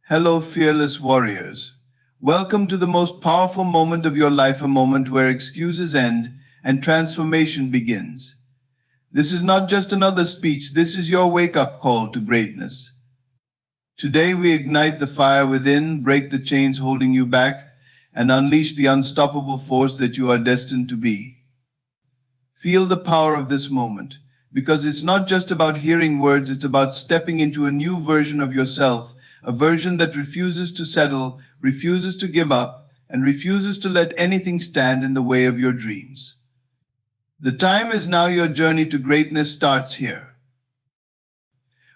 Hello, fearless warriors. Welcome to the most powerful moment of your life, a moment where excuses end and transformation begins. This is not just another speech, this is your wake up call to greatness. Today, we ignite the fire within, break the chains holding you back, and unleash the unstoppable force that you are destined to be. Feel the power of this moment, because it's not just about hearing words, it's about stepping into a new version of yourself, a version that refuses to settle, refuses to give up, and refuses to let anything stand in the way of your dreams. The time is now. Your journey to greatness starts here.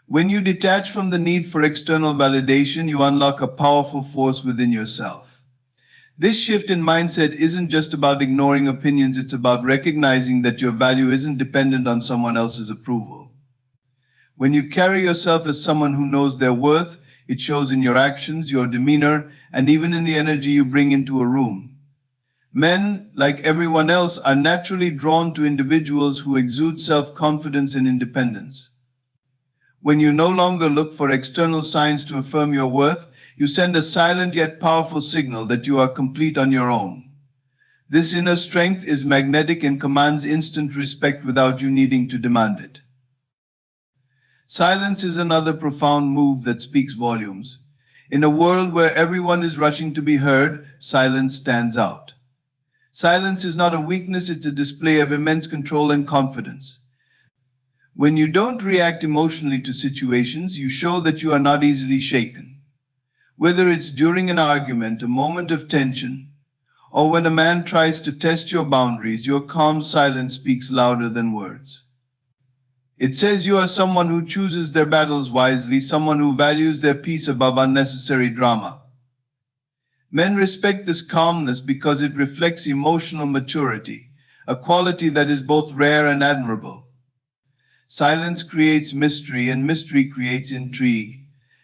When you detach from the need for external validation, you unlock a powerful force within yourself. This shift in mindset isn't just about ignoring opinions, it's about recognizing that your value isn't dependent on someone else's approval. When you carry yourself as someone who knows their worth, it shows in your actions, your demeanor, and even in the energy you bring into a room. Men, like everyone else, are naturally drawn to individuals who exude self-confidence and independence. When you no longer look for external signs to affirm your worth, you send a silent yet powerful signal that you are complete on your own. This inner strength is magnetic and commands instant respect without you needing to demand it. Silence is another profound move that speaks volumes. In a world where everyone is rushing to be heard, silence stands out. Silence is not a weakness, it's a display of immense control and confidence. When you don't react emotionally to situations, you show that you are not easily shaken. Whether it's during an argument, a moment of tension, or when a man tries to test your boundaries, your calm silence speaks louder than words. It says you are someone who chooses their battles wisely, someone who values their peace above unnecessary drama. Men respect this calmness because it reflects emotional maturity, a quality that is both rare and admirable. Silence creates mystery, and mystery creates intrigue,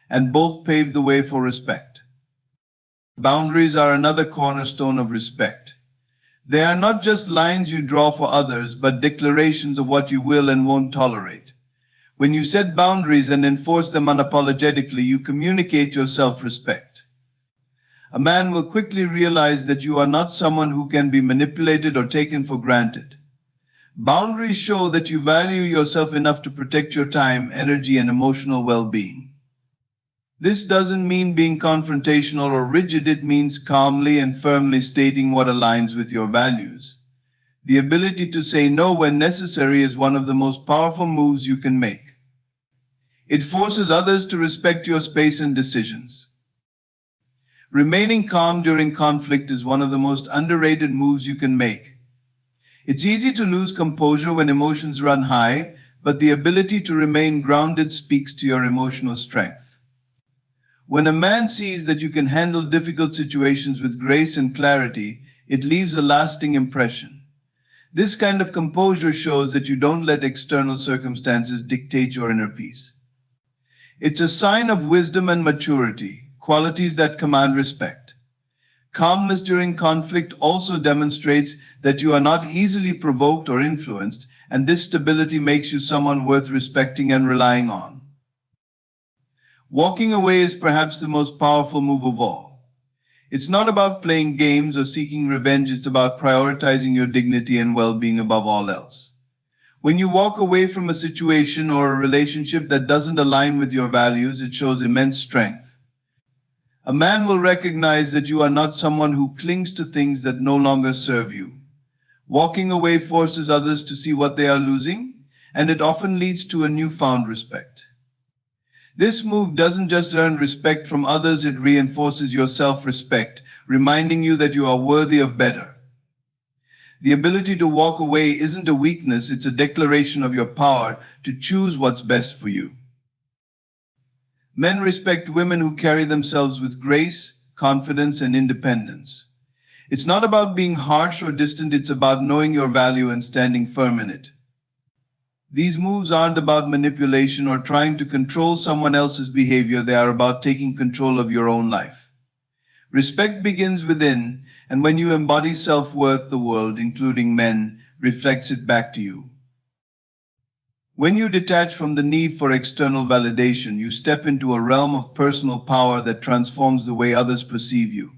and both pave the way for respect. Boundaries are another cornerstone of respect. They are not just lines you draw for others, but declarations of what you will and won't tolerate. When you set boundaries and enforce them unapologetically, you communicate your self-respect. A man will quickly realize that you are not someone who can be manipulated or taken for granted. Boundaries show that you value yourself enough to protect your time, energy, and emotional well-being. This doesn't mean being confrontational or rigid, it means calmly and firmly stating what aligns with your values. The ability to say no when necessary is one of the most powerful moves you can make. It forces others to respect your space and decisions. Remaining calm during conflict is one of the most underrated moves you can make. It's easy to lose composure when emotions run high, but the ability to remain grounded speaks to your emotional strength. When a man sees that you can handle difficult situations with grace and clarity, it leaves a lasting impression. This kind of composure shows that you don't let external circumstances dictate your inner peace. It's a sign of wisdom and maturity, qualities that command respect. Calmness during conflict also demonstrates that you are not easily provoked or influenced, and this stability makes you someone worth respecting and relying on. Walking away is perhaps the most powerful move of all. It's not about playing games or seeking revenge, it's about prioritizing your dignity and well-being above all else. When you walk away from a situation or a relationship that doesn't align with your values, it shows immense strength. A man will recognize that you are not someone who clings to things that no longer serve you. Walking away forces others to see what they are losing, and it often leads to a newfound respect. This move doesn't just earn respect from others, it reinforces your self-respect, reminding you that you are worthy of better. The ability to walk away isn't a weakness, it's a declaration of your power to choose what's best for you. Men respect women who carry themselves with grace, confidence, and independence. It's not about being harsh or distant, it's about knowing your value and standing firm in it. These moves aren't about manipulation or trying to control someone else's behavior, they are about taking control of your own life. Respect begins within, and when you embody self-worth, the world, including men, reflects it back to you. When you detach from the need for external validation, you step into a realm of personal power that transforms the way others perceive you.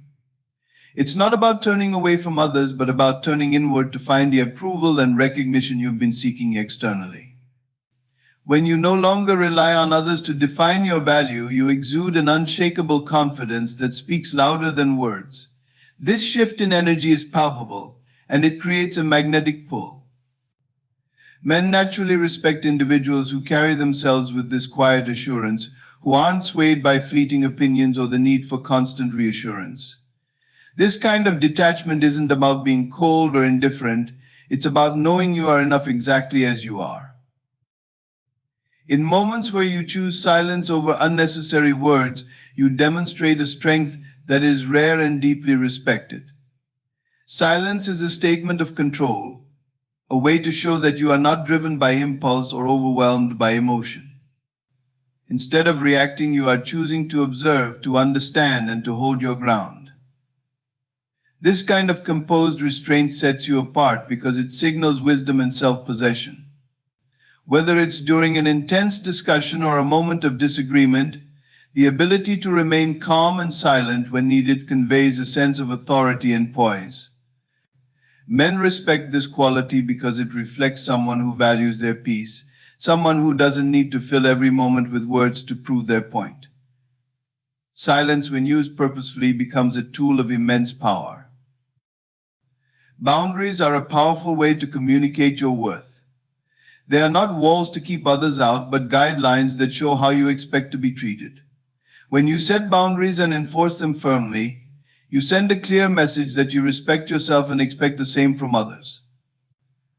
It's not about turning away from others, but about turning inward to find the approval and recognition you've been seeking externally. When you no longer rely on others to define your value, you exude an unshakable confidence that speaks louder than words. This shift in energy is palpable, and it creates a magnetic pull. Men naturally respect individuals who carry themselves with this quiet assurance, who aren't swayed by fleeting opinions or the need for constant reassurance. This kind of detachment isn't about being cold or indifferent, it's about knowing you are enough exactly as you are. In moments where you choose silence over unnecessary words, you demonstrate a strength that is rare and deeply respected. Silence is a statement of control, a way to show that you are not driven by impulse or overwhelmed by emotion. Instead of reacting, you are choosing to observe, to understand, and to hold your ground. This kind of composed restraint sets you apart because it signals wisdom and self-possession. Whether it's during an intense discussion or a moment of disagreement, the ability to remain calm and silent when needed conveys a sense of authority and poise. Men respect this quality because it reflects someone who values their peace, someone who doesn't need to fill every moment with words to prove their point. Silence, when used purposefully, becomes a tool of immense power. Boundaries are a powerful way to communicate your worth. They are not walls to keep others out, but guidelines that show how you expect to be treated. When you set boundaries and enforce them firmly, you send a clear message that you respect yourself and expect the same from others.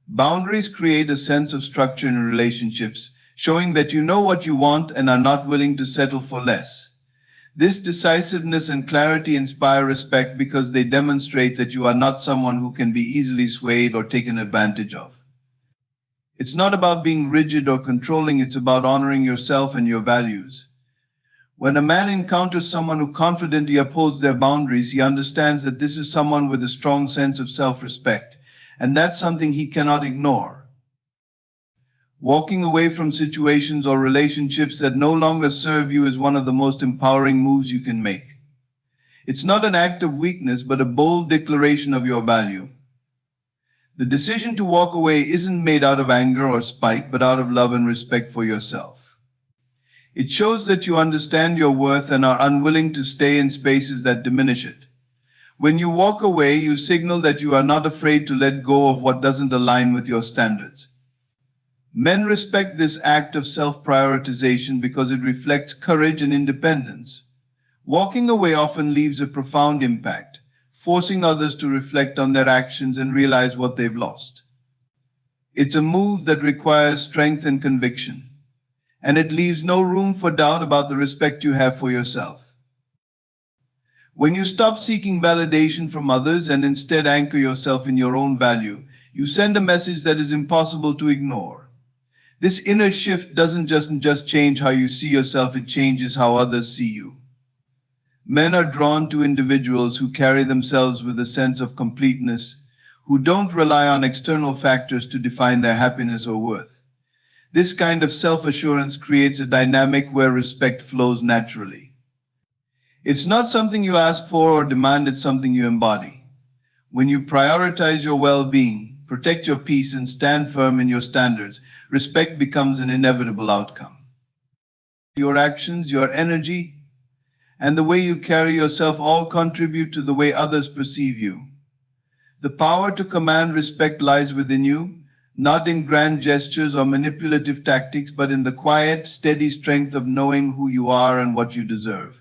Boundaries create a sense of structure in relationships, showing that you know what you want and are not willing to settle for less. This decisiveness and clarity inspire respect because they demonstrate that you are not someone who can be easily swayed or taken advantage of. It's not about being rigid or controlling, it's about honoring yourself and your values. When a man encounters someone who confidently upholds their boundaries, he understands that this is someone with a strong sense of self-respect, and that's something he cannot ignore. Walking away from situations or relationships that no longer serve you is one of the most empowering moves you can make. It's not an act of weakness, but a bold declaration of your value. The decision to walk away isn't made out of anger or spite, but out of love and respect for yourself. It shows that you understand your worth and are unwilling to stay in spaces that diminish it. When you walk away, you signal that you are not afraid to let go of what doesn't align with your standards. Men respect this act of self-prioritization because it reflects courage and independence. Walking away often leaves a profound impact, forcing others to reflect on their actions and realize what they've lost. It's a move that requires strength and conviction, and it leaves no room for doubt about the respect you have for yourself. When you stop seeking validation from others and instead anchor yourself in your own value, you send a message that is impossible to ignore. This inner shift doesn't just change how you see yourself, it changes how others see you. Men are drawn to individuals who carry themselves with a sense of completeness, who don't rely on external factors to define their happiness or worth. This kind of self-assurance creates a dynamic where respect flows naturally. It's not something you ask for or demand, it's something you embody. When you prioritize your well-being, protect your peace, and stand firm in your standards, respect becomes an inevitable outcome. Your actions, your energy, and the way you carry yourself all contribute to the way others perceive you. The power to command respect lies within you, not in grand gestures or manipulative tactics, but in the quiet, steady strength of knowing who you are and what you deserve.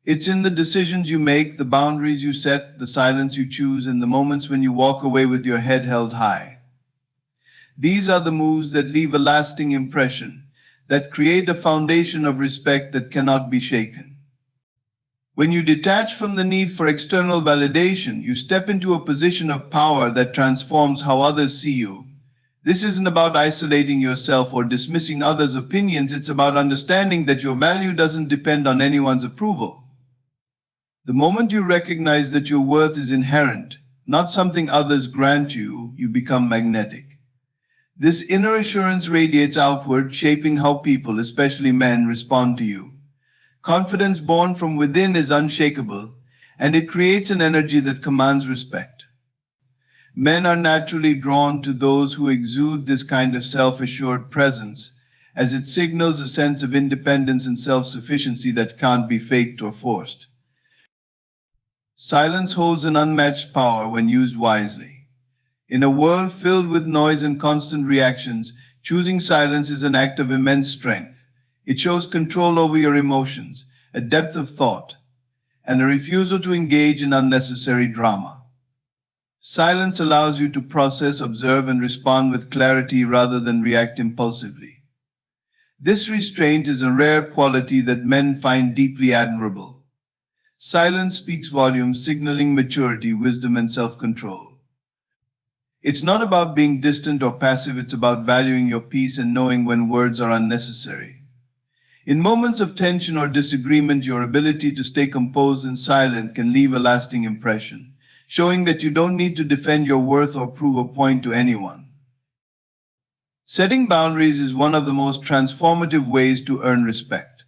It's in the decisions you make, the boundaries you set, the silence you choose, and the moments when you walk away with your head held high. These are the moves that leave a lasting impression, that create a foundation of respect that cannot be shaken. When you detach from the need for external validation, you step into a position of power that transforms how others see you. This isn't about isolating yourself or dismissing others' opinions, it's about understanding that your value doesn't depend on anyone's approval. The moment you recognize that your worth is inherent, not something others grant you, you become magnetic. This inner assurance radiates outward, shaping how people, especially men, respond to you. Confidence born from within is unshakable, and it creates an energy that commands respect. Men are naturally drawn to those who exude this kind of self-assured presence, as it signals a sense of independence and self-sufficiency that can't be faked or forced. Silence holds an unmatched power when used wisely. In a world filled with noise and constant reactions, choosing silence is an act of immense strength. It shows control over your emotions, a depth of thought, and a refusal to engage in unnecessary drama. Silence allows you to process, observe, and respond with clarity rather than react impulsively. This restraint is a rare quality that men find deeply admirable. Silence speaks volumes, signaling maturity, wisdom, and self-control. It's not about being distant or passive, it's about valuing your peace and knowing when words are unnecessary. In moments of tension or disagreement, your ability to stay composed and silent can leave a lasting impression, showing that you don't need to defend your worth or prove a point to anyone. Setting boundaries is one of the most transformative ways to earn respect.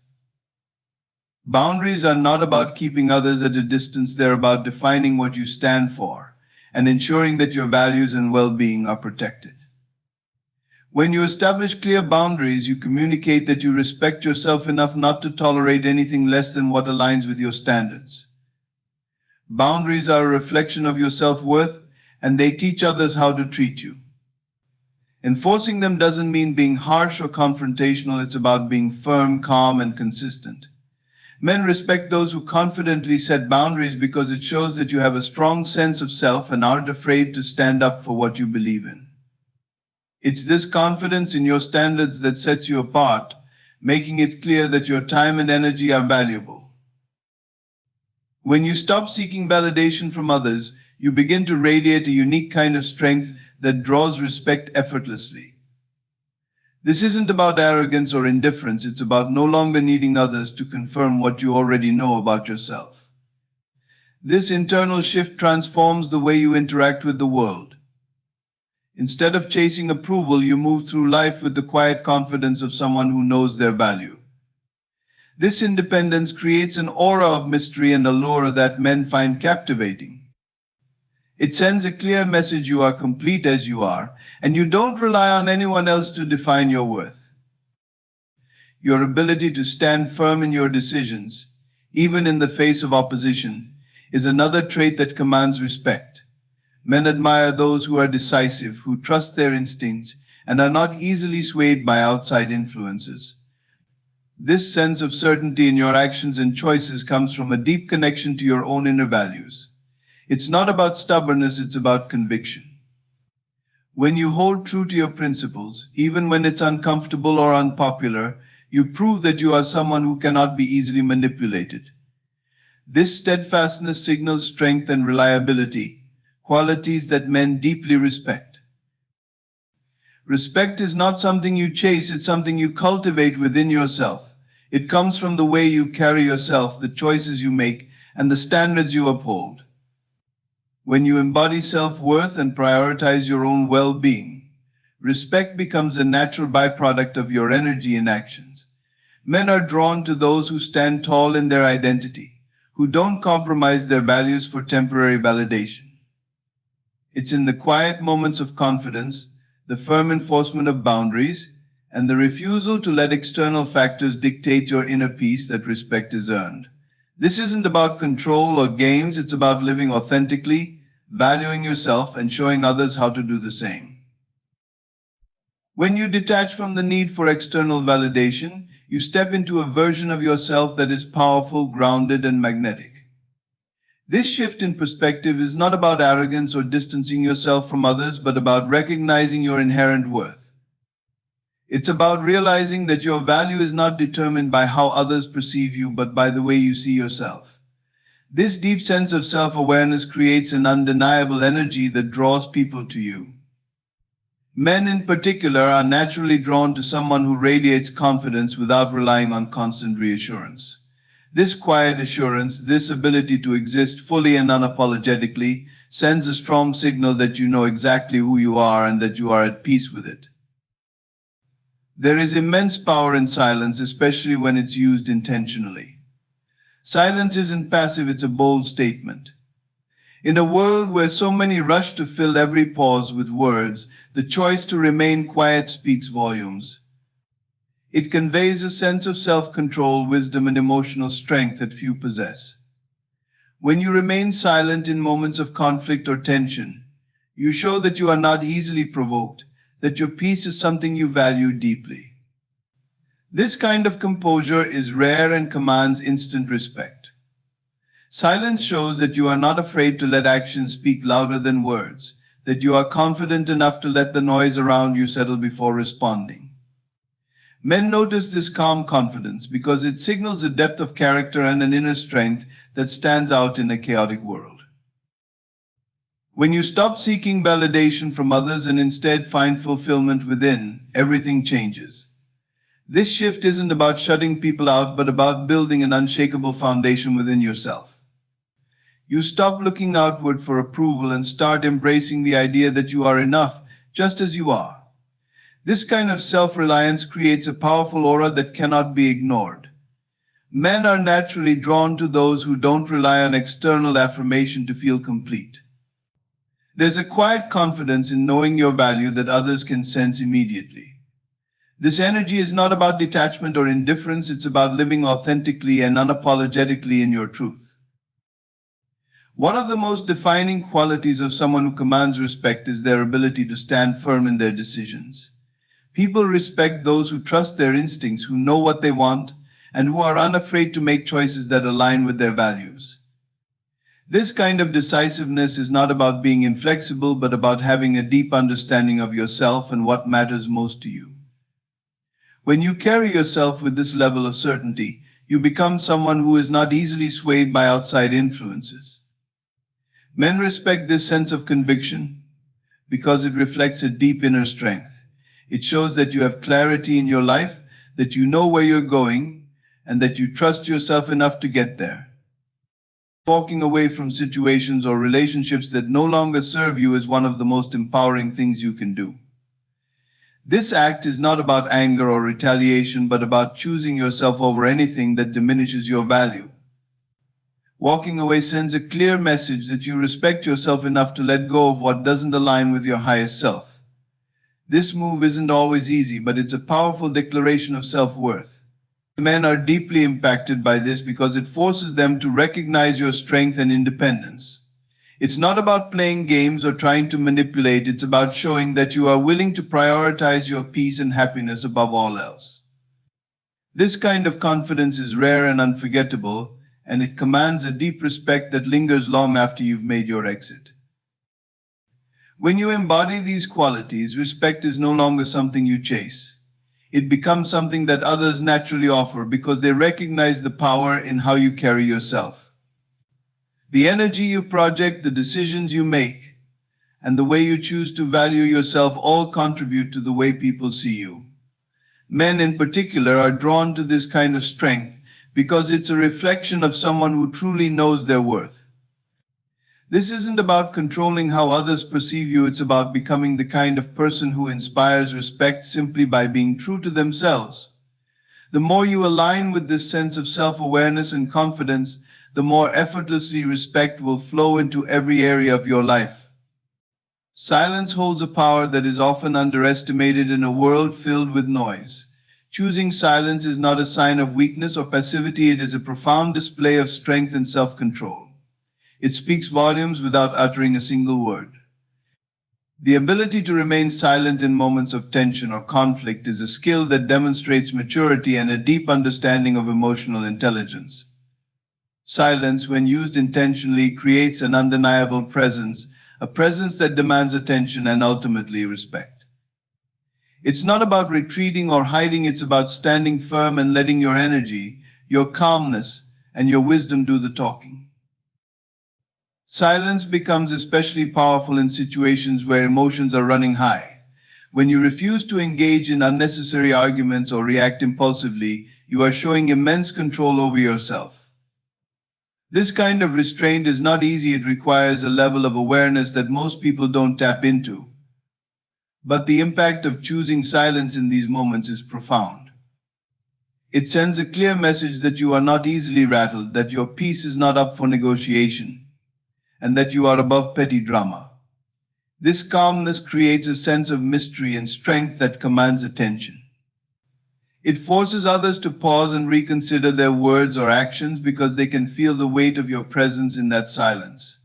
Boundaries are not about keeping others at a distance, they're about defining what you stand for and ensuring that your values and well-being are protected. When you establish clear boundaries, you communicate that you respect yourself enough not to tolerate anything less than what aligns with your standards. Boundaries are a reflection of your self-worth, and they teach others how to treat you. Enforcing them doesn't mean being harsh or confrontational, it's about being firm, calm, and consistent. Men respect those who confidently set boundaries because it shows that you have a strong sense of self and aren't afraid to stand up for what you believe in. It's this confidence in your standards that sets you apart, making it clear that your time and energy are valuable. When you stop seeking validation from others, you begin to radiate a unique kind of strength that draws respect effortlessly. This isn't about arrogance or indifference, it's about no longer needing others to confirm what you already know about yourself. This internal shift transforms the way you interact with the world. Instead of chasing approval, you move through life with the quiet confidence of someone who knows their value. This independence creates an aura of mystery and allure that men find captivating. It sends a clear message: you are complete as you are, and you don't rely on anyone else to define your worth. Your ability to stand firm in your decisions, even in the face of opposition, is another trait that commands respect. Men admire those who are decisive, who trust their instincts, and are not easily swayed by outside influences. This sense of certainty in your actions and choices comes from a deep connection to your own inner values. It's not about stubbornness, it's about conviction. When you hold true to your principles, even when it's uncomfortable or unpopular, you prove that you are someone who cannot be easily manipulated. This steadfastness signals strength and reliability, qualities that men deeply respect. Respect is not something you chase, it's something you cultivate within yourself. It comes from the way you carry yourself, the choices you make, and the standards you uphold. When you embody self-worth and prioritize your own well-being, respect becomes a natural byproduct of your energy and actions. Men are drawn to those who stand tall in their identity, who don't compromise their values for temporary validation. It's in the quiet moments of confidence, the firm enforcement of boundaries, and the refusal to let external factors dictate your inner peace that respect is earned. This isn't about control or games, it's about living authentically, valuing yourself, and showing others how to do the same. When you detach from the need for external validation, you step into a version of yourself that is powerful, grounded, and magnetic. This shift in perspective is not about arrogance or distancing yourself from others, but about recognizing your inherent worth. It's about realizing that your value is not determined by how others perceive you, but by the way you see yourself. This deep sense of self-awareness creates an undeniable energy that draws people to you. Men in particular are naturally drawn to someone who radiates confidence without relying on constant reassurance. This quiet assurance, this ability to exist fully and unapologetically, sends a strong signal that you know exactly who you are and that you are at peace with it. There is immense power in silence, especially when it's used intentionally. Silence isn't passive, it's a bold statement. In a world where so many rush to fill every pause with words, the choice to remain quiet speaks volumes. It conveys a sense of self-control, wisdom, and emotional strength that few possess. When you remain silent in moments of conflict or tension, you show that you are not easily provoked, that your peace is something you value deeply. This kind of composure is rare and commands instant respect. Silence shows that you are not afraid to let actions speak louder than words, that you are confident enough to let the noise around you settle before responding. Men notice this calm confidence because it signals a depth of character and an inner strength that stands out in a chaotic world. When you stop seeking validation from others and instead find fulfillment within, everything changes. This shift isn't about shutting people out, but about building an unshakable foundation within yourself. You stop looking outward for approval and start embracing the idea that you are enough just as you are. This kind of self-reliance creates a powerful aura that cannot be ignored. Men are naturally drawn to those who don't rely on external affirmation to feel complete. There's a quiet confidence in knowing your value that others can sense immediately. This energy is not about detachment or indifference, it's about living authentically and unapologetically in your truth. One of the most defining qualities of someone who commands respect is their ability to stand firm in their decisions. People respect those who trust their instincts, who know what they want, and who are unafraid to make choices that align with their values. This kind of decisiveness is not about being inflexible, but about having a deep understanding of yourself and what matters most to you. When you carry yourself with this level of certainty, you become someone who is not easily swayed by outside influences. Men respect this sense of conviction because it reflects a deep inner strength. It shows that you have clarity in your life, that you know where you're going, and that you trust yourself enough to get there. Walking away from situations or relationships that no longer serve you is one of the most empowering things you can do. This act is not about anger or retaliation, but about choosing yourself over anything that diminishes your value. Walking away sends a clear message that you respect yourself enough to let go of what doesn't align with your highest self. This move isn't always easy, but it's a powerful declaration of self-worth. Men are deeply impacted by this because it forces them to recognize your strength and independence. It's not about playing games or trying to manipulate, it's about showing that you are willing to prioritize your peace and happiness above all else. This kind of confidence is rare and unforgettable, and it commands a deep respect that lingers long after you've made your exit. When you embody these qualities, respect is no longer something you chase. It becomes something that others naturally offer because they recognize the power in how you carry yourself. The energy you project, the decisions you make, and the way you choose to value yourself all contribute to the way people see you. Men in particular are drawn to this kind of strength because it's a reflection of someone who truly knows their worth. This isn't about controlling how others perceive you, it's about becoming the kind of person who inspires respect simply by being true to themselves. The more you align with this sense of self-awareness and confidence, the more effortlessly respect will flow into every area of your life. Silence holds a power that is often underestimated in a world filled with noise. Choosing silence is not a sign of weakness or passivity, it is a profound display of strength and self-control. It speaks volumes without uttering a single word. The ability to remain silent in moments of tension or conflict is a skill that demonstrates maturity and a deep understanding of emotional intelligence. Silence, when used intentionally, creates an undeniable presence, a presence that demands attention and ultimately respect. It's not about retreating or hiding, it's about standing firm and letting your energy, your calmness, and your wisdom do the talking. Silence becomes especially powerful in situations where emotions are running high. When you refuse to engage in unnecessary arguments or react impulsively, you are showing immense control over yourself. This kind of restraint is not easy, it requires a level of awareness that most people don't tap into. But the impact of choosing silence in these moments is profound. It sends a clear message that you are not easily rattled, that your peace is not up for negotiation, and that you are above petty drama. This calmness creates a sense of mystery and strength that commands attention. It forces others to pause and reconsider their words or actions because they can feel the weight of your presence in that silence.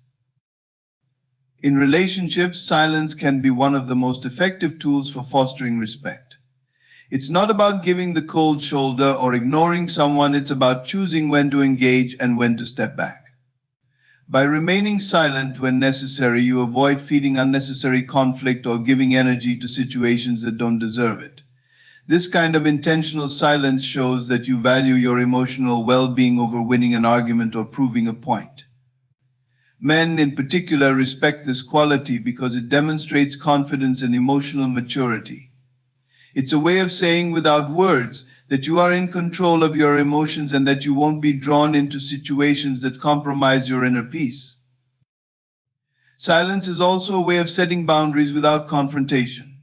In relationships, silence can be one of the most effective tools for fostering respect. It's not about giving the cold shoulder or ignoring someone, it's about choosing when to engage and when to step back. By remaining silent when necessary, you avoid feeding unnecessary conflict or giving energy to situations that don't deserve it. This kind of intentional silence shows that you value your emotional well-being over winning an argument or proving a point. Men, in particular, respect this quality because it demonstrates confidence and emotional maturity. It's a way of saying without words that you are in control of your emotions and that you won't be drawn into situations that compromise your inner peace. Silence is also a way of setting boundaries without confrontation.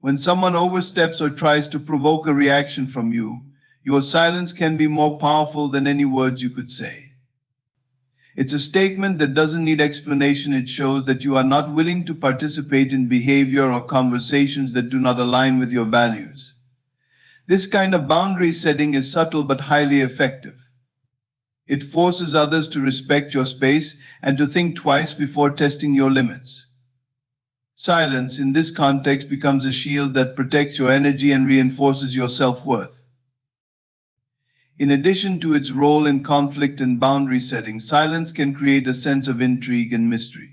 When someone oversteps or tries to provoke a reaction from you, your silence can be more powerful than any words you could say. It's a statement that doesn't need explanation. It shows that you are not willing to participate in behavior or conversations that do not align with your values. This kind of boundary setting is subtle but highly effective. It forces others to respect your space and to think twice before testing your limits. Silence, in this context, becomes a shield that protects your energy and reinforces your self-worth. In addition to its role in conflict and boundary setting, silence can create a sense of intrigue and mystery.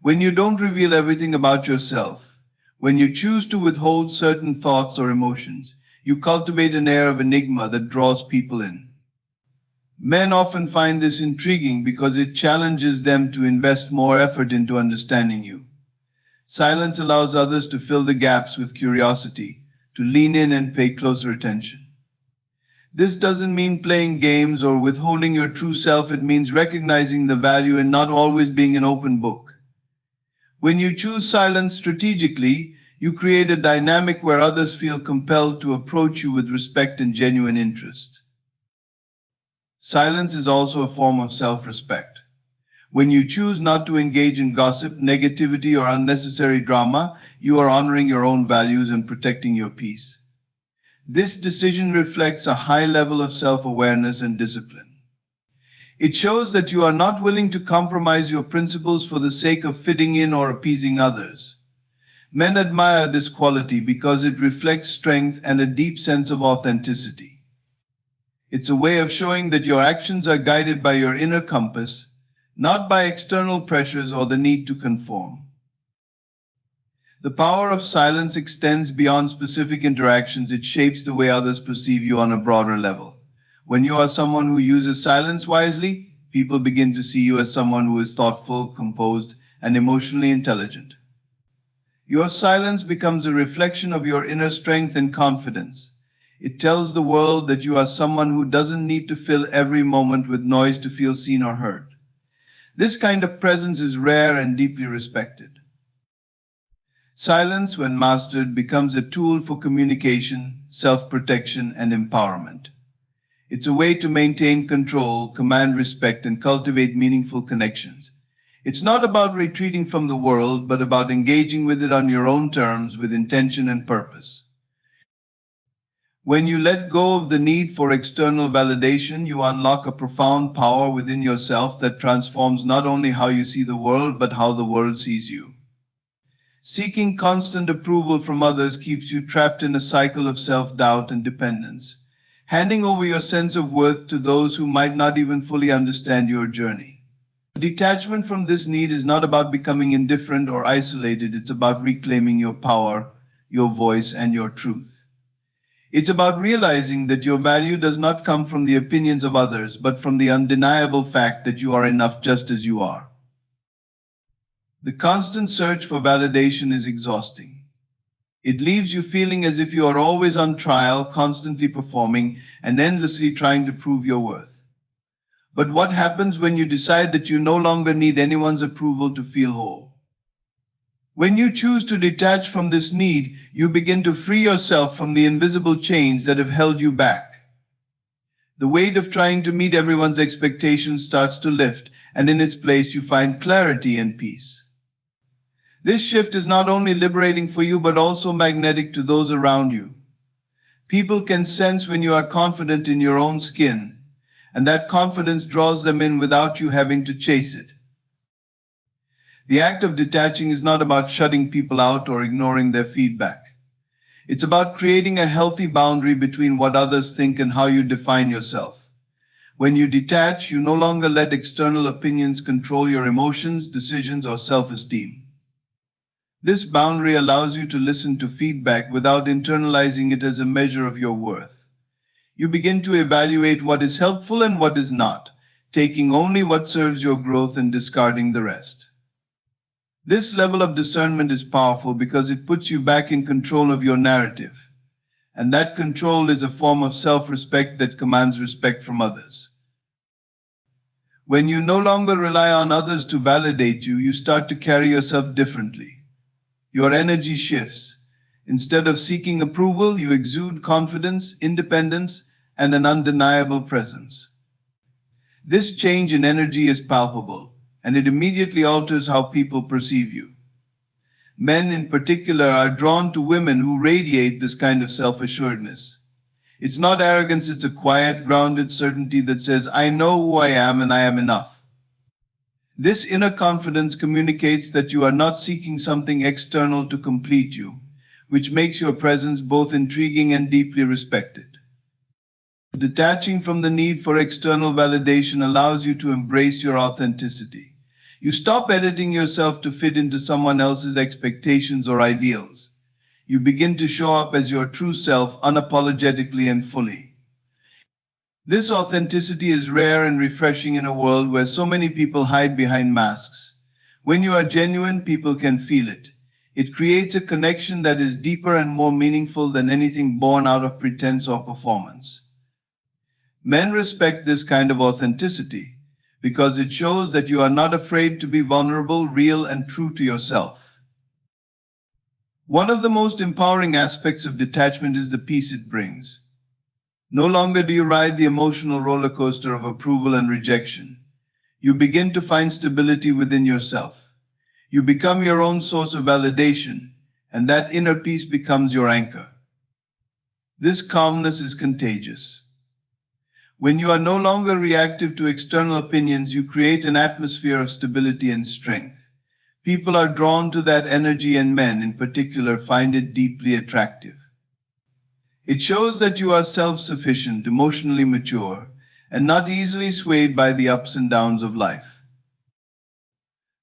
When you don't reveal everything about yourself, when you choose to withhold certain thoughts or emotions, you cultivate an air of enigma that draws people in. Men often find this intriguing because it challenges them to invest more effort into understanding you. Silence allows others to fill the gaps with curiosity, to lean in and pay closer attention. This doesn't mean playing games or withholding your true self. It means recognizing the value in not always being an open book. When you choose silence strategically, you create a dynamic where others feel compelled to approach you with respect and genuine interest. Silence is also a form of self-respect. When you choose not to engage in gossip, negativity, or unnecessary drama, you are honoring your own values and protecting your peace. This decision reflects a high level of self-awareness and discipline. It shows that you are not willing to compromise your principles for the sake of fitting in or appeasing others. Men admire this quality because it reflects strength and a deep sense of authenticity. It's a way of showing that your actions are guided by your inner compass, not by external pressures or the need to conform. The power of silence extends beyond specific interactions. It shapes the way others perceive you on a broader level. When you are someone who uses silence wisely, people begin to see you as someone who is thoughtful, composed, and emotionally intelligent. Your silence becomes a reflection of your inner strength and confidence. It tells the world that you are someone who doesn't need to fill every moment with noise to feel seen or heard. This kind of presence is rare and deeply respected. Silence, when mastered, becomes a tool for communication, self-protection, and empowerment. It's a way to maintain control, command respect, and cultivate meaningful connections. It's not about retreating from the world, but about engaging with it on your own terms with intention and purpose. When you let go of the need for external validation, you unlock a profound power within yourself that transforms not only how you see the world, but how the world sees you. Seeking constant approval from others keeps you trapped in a cycle of self-doubt and dependence, handing over your sense of worth to those who might not even fully understand your journey. Detachment from this need is not about becoming indifferent or isolated. It's about reclaiming your power, your voice, and your truth. It's about realizing that your value does not come from the opinions of others, but from the undeniable fact that you are enough just as you are. The constant search for validation is exhausting. It leaves you feeling as if you are always on trial, constantly performing, and endlessly trying to prove your worth. But what happens when you decide that you no longer need anyone's approval to feel whole? When you choose to detach from this need, you begin to free yourself from the invisible chains that have held you back. The weight of trying to meet everyone's expectations starts to lift, and in its place you find clarity and peace. This shift is not only liberating for you but also magnetic to those around you. People can sense when you are confident in your own skin, and that confidence draws them in without you having to chase it. The act of detaching is not about shutting people out or ignoring their feedback. It's about creating a healthy boundary between what others think and how you define yourself. When you detach, you no longer let external opinions control your emotions, decisions, or self-esteem. This boundary allows you to listen to feedback without internalizing it as a measure of your worth. You begin to evaluate what is helpful and what is not, taking only what serves your growth and discarding the rest. This level of discernment is powerful because it puts you back in control of your narrative, and that control is a form of self-respect that commands respect from others. When you no longer rely on others to validate you, you start to carry yourself differently. Your energy shifts. Instead of seeking approval, you exude confidence, independence, and an undeniable presence. This change in energy is palpable, and it immediately alters how people perceive you. Men in particular are drawn to women who radiate this kind of self-assuredness. It's not arrogance, it's a quiet, grounded certainty that says, I know who I am and I am enough. This inner confidence communicates that you are not seeking something external to complete you, which makes your presence both intriguing and deeply respected. Detaching from the need for external validation allows you to embrace your authenticity. You stop editing yourself to fit into someone else's expectations or ideals. You begin to show up as your true self unapologetically and fully. This authenticity is rare and refreshing in a world where so many people hide behind masks. When you are genuine, people can feel it. It creates a connection that is deeper and more meaningful than anything born out of pretense or performance. Men respect this kind of authenticity because it shows that you are not afraid to be vulnerable, real, and true to yourself. One of the most empowering aspects of detachment is the peace it brings. No longer do you ride the emotional roller coaster of approval and rejection. You begin to find stability within yourself. You become your own source of validation, and that inner peace becomes your anchor. This calmness is contagious. When you are no longer reactive to external opinions, you create an atmosphere of stability and strength. People are drawn to that energy, and men in particular find it deeply attractive. It shows that you are self-sufficient, emotionally mature, and not easily swayed by the ups and downs of life.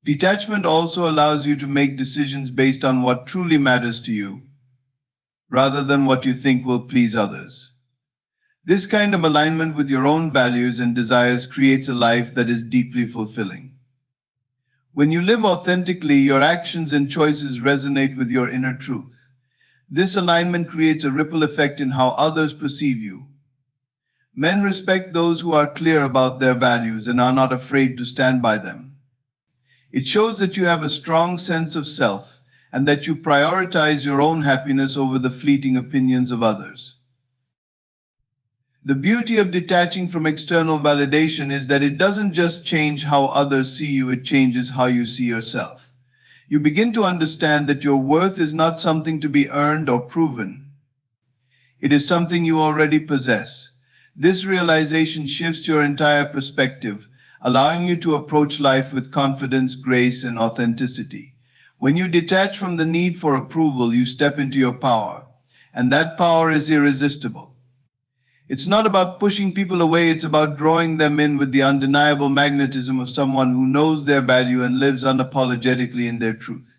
Detachment also allows you to make decisions based on what truly matters to you, rather than what you think will please others. This kind of alignment with your own values and desires creates a life that is deeply fulfilling. When you live authentically, your actions and choices resonate with your inner truth. This alignment creates a ripple effect in how others perceive you. Men respect those who are clear about their values and are not afraid to stand by them. It shows that you have a strong sense of self and that you prioritize your own happiness over the fleeting opinions of others. The beauty of detaching from external validation is that it doesn't just change how others see you, it changes how you see yourself. You begin to understand that your worth is not something to be earned or proven. It is something you already possess. This realization shifts your entire perspective, allowing you to approach life with confidence, grace, and authenticity. When you detach from the need for approval, you step into your power, and that power is irresistible. It's not about pushing people away, it's about drawing them in with the undeniable magnetism of someone who knows their value and lives unapologetically in their truth.